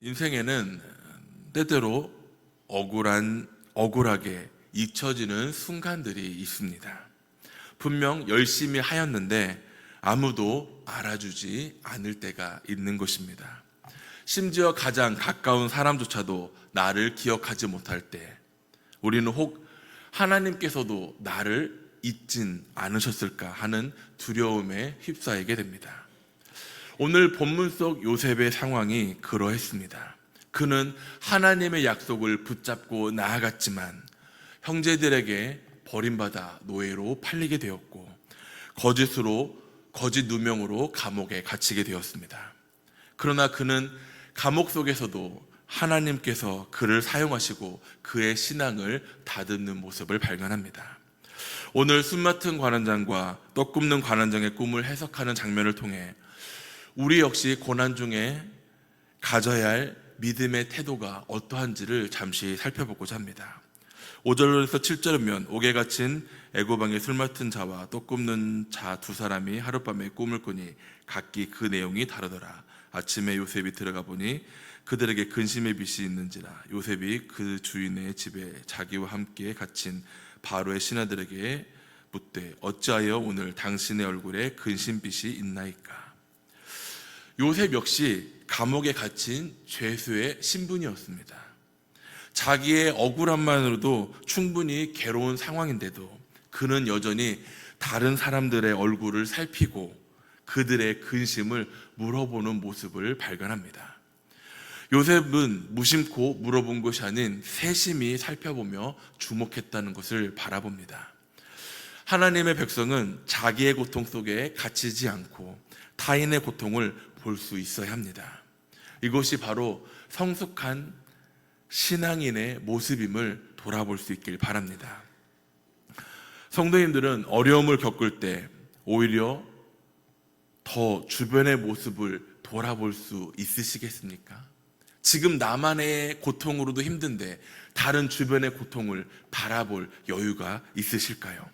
인생에는 때때로 억울하게 잊혀지는 순간들이 있습니다. 분명 열심히 하였는데 아무도 알아주지 않을 때가 있는 것입니다. 심지어 가장 가까운 사람조차도 나를 기억하지 못할 때, 우리는 혹 하나님께서도 나를 잊진 않으셨을까 하는 두려움에 휩싸이게 됩니다. 오늘 본문 속 요셉의 상황이 그러했습니다. 그는 하나님의 약속을 붙잡고 나아갔지만 형제들에게 버림받아 노예로 팔리게 되었고 거짓 누명으로 감옥에 갇히게 되었습니다. 그러나 그는 감옥 속에서도 하나님께서 그를 사용하시고 그의 신앙을 다듬는 모습을 발견합니다. 오늘 숨 맡은 관원장과 떡 굽는 관원장의 꿈을 해석하는 장면을 통해 우리 역시 고난 중에 가져야 할 믿음의 태도가 어떠한지를 잠시 살펴보고자 합니다. 5절에서 7절은 옥에 갇힌 애고방에 술 맡은 자와 떡 굽는 자 두 사람이 하룻밤에 꿈을 꾸니 각기 그 내용이 다르더라. 아침에 요셉이 들어가 보니 그들에게 근심의 빛이 있는지라. 요셉이 그 주인의 집에 자기와 함께 갇힌 바로의 신하들에게 묻되 어찌하여 오늘 당신의 얼굴에 근심빛이 있나이까. 요셉 역시 감옥에 갇힌 죄수의 신분이었습니다. 자기의 억울함만으로도 충분히 괴로운 상황인데도 그는 여전히 다른 사람들의 얼굴을 살피고 그들의 근심을 물어보는 모습을 발견합니다. 요셉은 무심코 물어본 것이 아닌 세심히 살펴보며 주목했다는 것을 바라봅니다. 하나님의 백성은 자기의 고통 속에 갇히지 않고 타인의 고통을 볼 수 있어야 합니다. 이것이 바로 성숙한 신앙인의 모습임을 돌아볼 수 있길 바랍니다. 성도님들은 어려움을 겪을 때 오히려 더 주변의 모습을 돌아볼 수 있으시겠습니까? 지금 나만의 고통으로도 힘든데 다른 주변의 고통을 바라볼 여유가 있으실까요?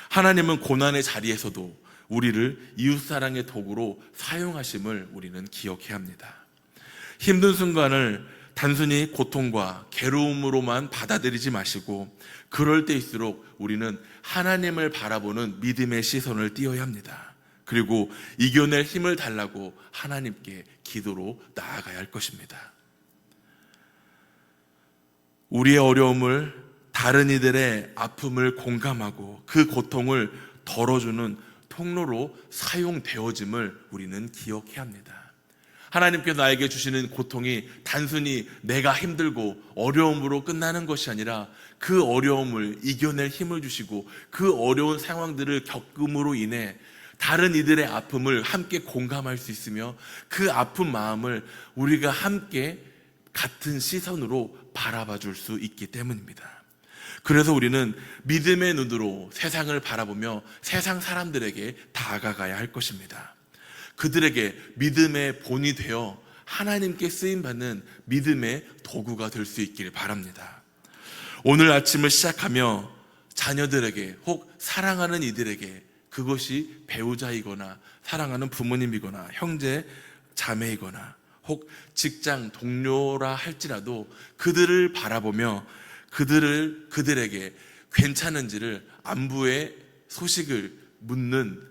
하나님은 고난의 자리에서도 우리를 이웃사랑의 도구로 사용하심을 우리는 기억해야 합니다. 힘든 순간을 단순히 고통과 괴로움으로만 받아들이지 마시고 그럴 때일수록 우리는 하나님을 바라보는 믿음의 시선을 띄어야 합니다. 그리고 이겨낼 힘을 달라고 하나님께 기도로 나아가야 할 것입니다. 우리의 어려움을, 다른 이들의 아픔을 공감하고 그 고통을 덜어주는 통로로 사용되어짐을 우리는 기억해야 합니다. 하나님께서 나에게 주시는 고통이 단순히 내가 힘들고 어려움으로 끝나는 것이 아니라 그 어려움을 이겨낼 힘을 주시고 그 어려운 상황들을 겪음으로 인해 다른 이들의 아픔을 함께 공감할 수 있으며 그 아픈 마음을 우리가 함께 같은 시선으로 바라봐 줄 수 있기 때문입니다. 그래서 우리는 믿음의 눈으로 세상을 바라보며 세상 사람들에게 다가가야 할 것입니다. 그들에게 믿음의 본이 되어 하나님께 쓰임받는 믿음의 도구가 될 수 있기를 바랍니다. 오늘 아침을 시작하며 자녀들에게 혹 사랑하는 이들에게, 그것이 배우자이거나 사랑하는 부모님이거나 형제 자매이거나 혹 직장 동료라 할지라도 그들을 바라보며 그들에게 괜찮은지를 안부의 소식을 묻는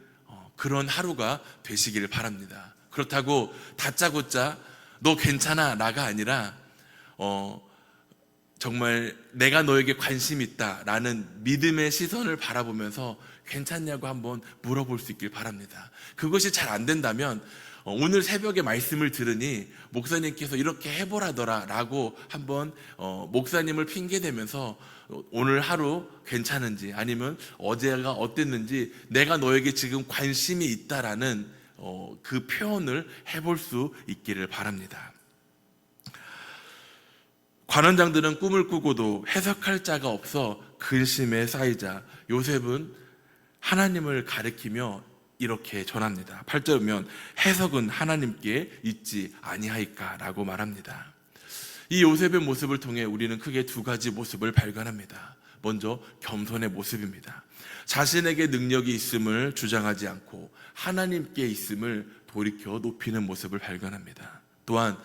그런 하루가 되시기를 바랍니다. 그렇다고 다짜고짜 너 괜찮아 라가 아니라 정말 내가 너에게 관심 있다 라는 믿음의 시선을 바라보면서 괜찮냐고 한번 물어볼 수 있길 바랍니다. 그것이 잘 안 된다면 오늘 새벽에 말씀을 들으니 목사님께서 이렇게 해보라더라 라고 한번 목사님을 핑계대면서 오늘 하루 괜찮은지 아니면 어제가 어땠는지 내가 너에게 지금 관심이 있다라는 그 표현을 해볼 수 있기를 바랍니다. 관원장들은 꿈을 꾸고도 해석할 자가 없어 근심에 쌓이자 요셉은 하나님을 가리키며 이렇게 전합니다. 8절 보면 해석은 하나님께 있지 아니하이까 라고 말합니다. 이 요셉의 모습을 통해 우리는 크게 두 가지 모습을 발견합니다. 먼저 겸손의 모습입니다. 자신에게 능력이 있음을 주장하지 않고 하나님께 있음을 돌이켜 높이는 모습을 발견합니다. 또한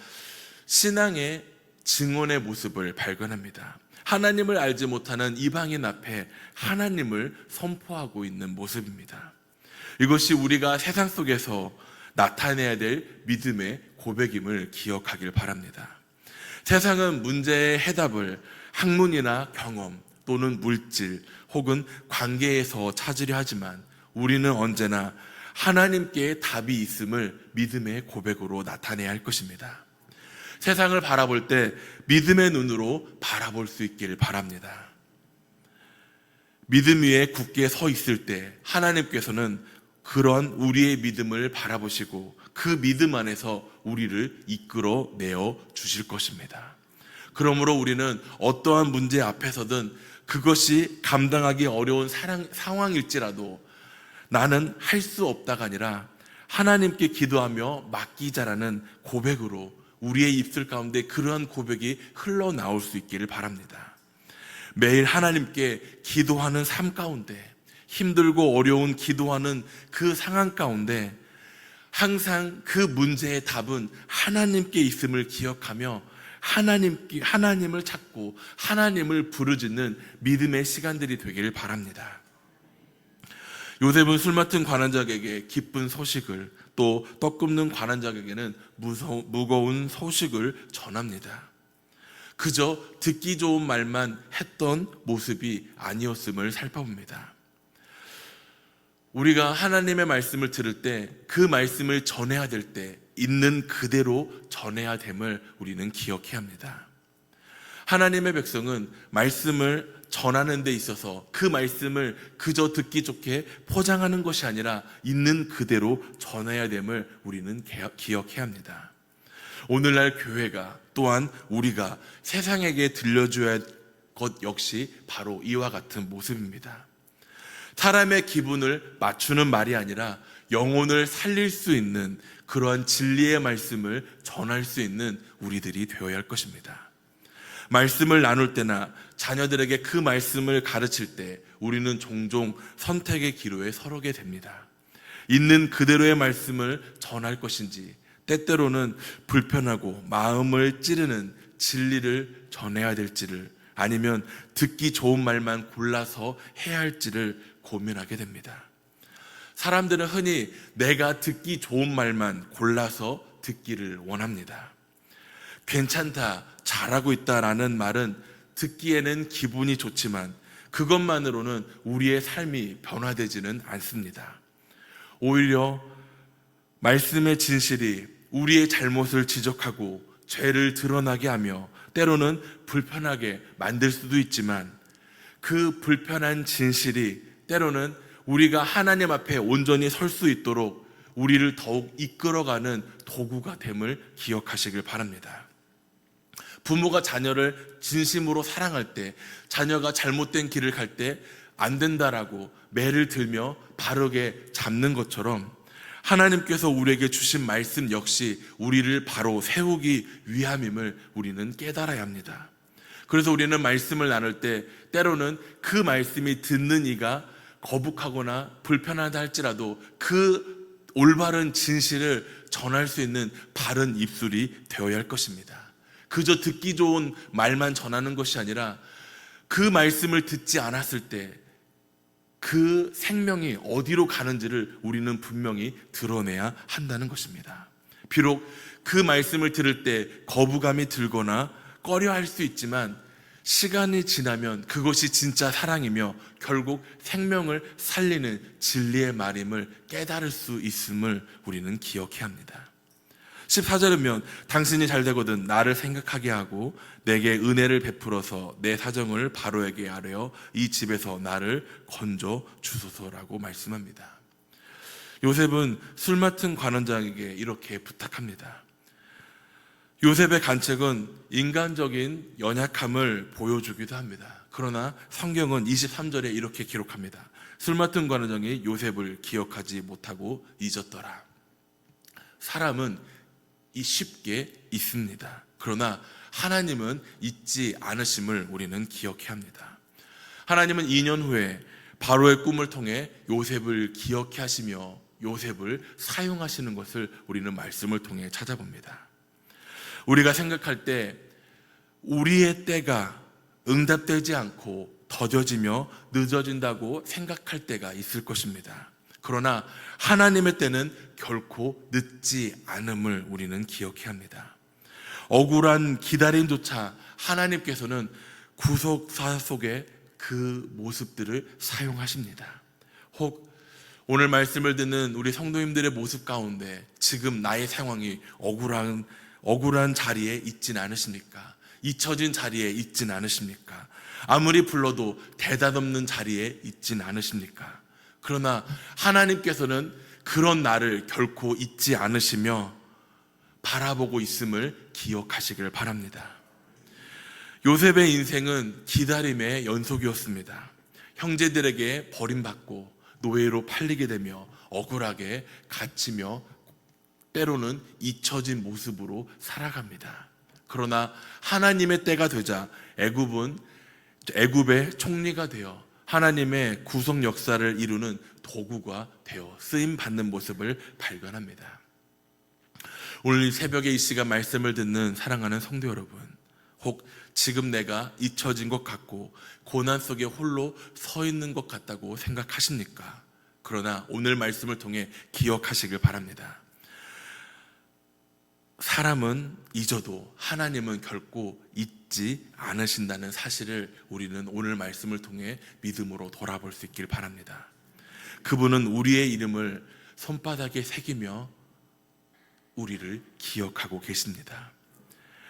신앙의 증언의 모습을 발견합니다. 하나님을 알지 못하는 이방인 앞에 하나님을 선포하고 있는 모습입니다. 이것이 우리가 세상 속에서 나타내야 될 믿음의 고백임을 기억하길 바랍니다. 세상은 문제의 해답을 학문이나 경험 또는 물질 혹은 관계에서 찾으려 하지만 우리는 언제나 하나님께 답이 있음을 믿음의 고백으로 나타내야 할 것입니다. 세상을 바라볼 때 믿음의 눈으로 바라볼 수 있기를 바랍니다. 믿음 위에 굳게 서 있을 때 하나님께서는 그런 우리의 믿음을 바라보시고 그 믿음 안에서 우리를 이끌어내어 주실 것입니다. 그러므로 우리는 어떠한 문제 앞에서든 그것이 감당하기 어려운 상황일지라도 나는 할 수 없다가 아니라 하나님께 기도하며 맡기자라는 고백으로 우리의 입술 가운데 그러한 고백이 흘러나올 수 있기를 바랍니다. 매일 하나님께 기도하는 삶 가운데 힘들고 어려운 기도하는 그 상황 가운데 항상 그 문제의 답은 하나님께 있음을 기억하며 하나님을 찾고 하나님을 부르짖는 믿음의 시간들이 되기를 바랍니다. 요셉은 술 맡은 관원장에게 기쁜 소식을 또 떡 굽는 관원장에게는 무거운 소식을 전합니다. 그저 듣기 좋은 말만 했던 모습이 아니었음을 살펴봅니다. 우리가 하나님의 말씀을 들을 때 그 말씀을 전해야 될 때 있는 그대로 전해야 됨을 우리는 기억해야 합니다. 하나님의 백성은 말씀을 전하는 데 있어서 그 말씀을 그저 듣기 좋게 포장하는 것이 아니라 있는 그대로 전해야 됨을 우리는 기억해야 합니다. 오늘날 교회가 또한 우리가 세상에게 들려줘야 할 것 역시 바로 이와 같은 모습입니다. 사람의 기분을 맞추는 말이 아니라 영혼을 살릴 수 있는 그러한 진리의 말씀을 전할 수 있는 우리들이 되어야 할 것입니다. 말씀을 나눌 때나 자녀들에게 그 말씀을 가르칠 때 우리는 종종 선택의 기로에 서게 됩니다. 있는 그대로의 말씀을 전할 것인지 때때로는 불편하고 마음을 찌르는 진리를 전해야 될지를 아니면 듣기 좋은 말만 골라서 해야 할지를 고민하게 됩니다. 사람들은 흔히 내가 듣기 좋은 말만 골라서 듣기를 원합니다. 괜찮다, 잘하고 있다라는 말은 듣기에는 기분이 좋지만 그것만으로는 우리의 삶이 변화되지는 않습니다. 오히려 말씀의 진실이 우리의 잘못을 지적하고 죄를 드러나게 하며 때로는 불편하게 만들 수도 있지만 그 불편한 진실이 때로는 우리가 하나님 앞에 온전히 설 수 있도록 우리를 더욱 이끌어가는 도구가 됨을 기억하시길 바랍니다. 부모가 자녀를 진심으로 사랑할 때 자녀가 잘못된 길을 갈 때 안 된다라고 매를 들며 바르게 잡는 것처럼 하나님께서 우리에게 주신 말씀 역시 우리를 바로 세우기 위함임을 우리는 깨달아야 합니다. 그래서 우리는 말씀을 나눌 때 때로는 그 말씀이 듣는 이가 거북하거나 불편하다 할지라도 그 올바른 진실을 전할 수 있는 바른 입술이 되어야 할 것입니다. 그저 듣기 좋은 말만 전하는 것이 아니라 그 말씀을 듣지 않았을 때 그 생명이 어디로 가는지를 우리는 분명히 드러내야 한다는 것입니다. 비록 그 말씀을 들을 때 거부감이 들거나 꺼려할 수 있지만 시간이 지나면 그것이 진짜 사랑이며 결국 생명을 살리는 진리의 말임을 깨달을 수 있음을 우리는 기억해야 합니다. 14절이면 당신이 잘 되거든 나를 생각하게 하고 내게 은혜를 베풀어서 내 사정을 바로에게 아뢰어 이 집에서 나를 건져 주소서라고 말씀합니다. 요셉은 술 맡은 관원장에게 이렇게 부탁합니다. 요셉의 간책은 인간적인 연약함을 보여주기도 합니다. 그러나 성경은 23절에 이렇게 기록합니다. 술 맡은 관원장이 요셉을 기억하지 못하고 잊었더라. 사람은 쉽게 잊습니다. 그러나 하나님은 잊지 않으심을 우리는 기억해야 합니다. 하나님은 2년 후에 바로의 꿈을 통해 요셉을 기억해 하시며 요셉을 사용하시는 것을 우리는 말씀을 통해 찾아봅니다. 우리가 생각할 때 우리의 때가 응답되지 않고 더뎌지며 늦어진다고 생각할 때가 있을 것입니다. 그러나 하나님의 때는 결코 늦지 않음을 우리는 기억해야 합니다. 억울한 기다림조차 하나님께서는 구속사 속에 그 모습들을 사용하십니다. 혹 오늘 말씀을 듣는 우리 성도님들의 모습 가운데 지금 나의 상황이 억울한 자리에 있진 않으십니까? 잊혀진 자리에 있진 않으십니까? 아무리 불러도 대답 없는 자리에 있진 않으십니까? 그러나 하나님께서는 그런 나를 결코 잊지 않으시며 바라보고 있음을 기억하시길 바랍니다. 요셉의 인생은 기다림의 연속이었습니다. 형제들에게 버림받고 노예로 팔리게 되며 억울하게 갇히며 때로는 잊혀진 모습으로 살아갑니다. 그러나 하나님의 때가 되자 애굽의 총리가 되어 하나님의 구속 역사를 이루는 도구가 되어 쓰임 받는 모습을 발견합니다. 오늘 새벽에 이 시간 말씀을 듣는 사랑하는 성도 여러분, 혹 지금 내가 잊혀진 것 같고 고난 속에 홀로 서 있는 것 같다고 생각하십니까? 그러나 오늘 말씀을 통해 기억하시길 바랍니다. 사람은 잊어도 하나님은 결코 잊지 않으신다는 사실을 우리는 오늘 말씀을 통해 믿음으로 돌아볼 수 있길 바랍니다. 그분은 우리의 이름을 손바닥에 새기며 우리를 기억하고 계십니다.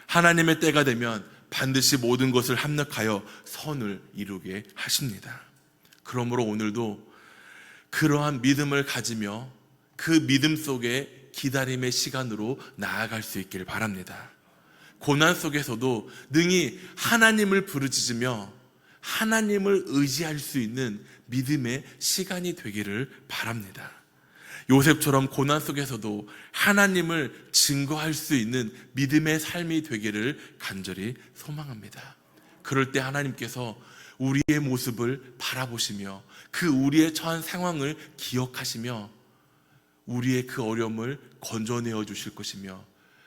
하나님의 때가 되면 반드시 모든 것을 합력하여 선을 이루게 하십니다. 그러므로 오늘도 그러한 믿음을 가지며 그 믿음 속에 기다림의 시간으로 나아갈 수 있길 바랍니다. 고난 속에서도 능히 하나님을 부르짖으며 하나님을 의지할 수 있는 믿음의 시간이 되기를 바랍니다. 요셉처럼 고난 속에서도 하나님을 증거할 수 있는 믿음의 삶이 되기를 간절히 소망합니다. 그럴 때 하나님께서 우리의 모습을 바라보시며 그 우리의 처한 상황을 기억하시며 우리의 그 어려움을 건져내어 주실 것이며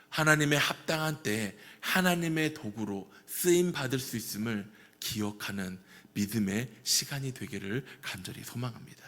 하나님의 합당한 때에 하나님의 도구로 쓰임 받을 수 있음을 기억하는 믿음의 시간이 되기를 간절히 소망합니다.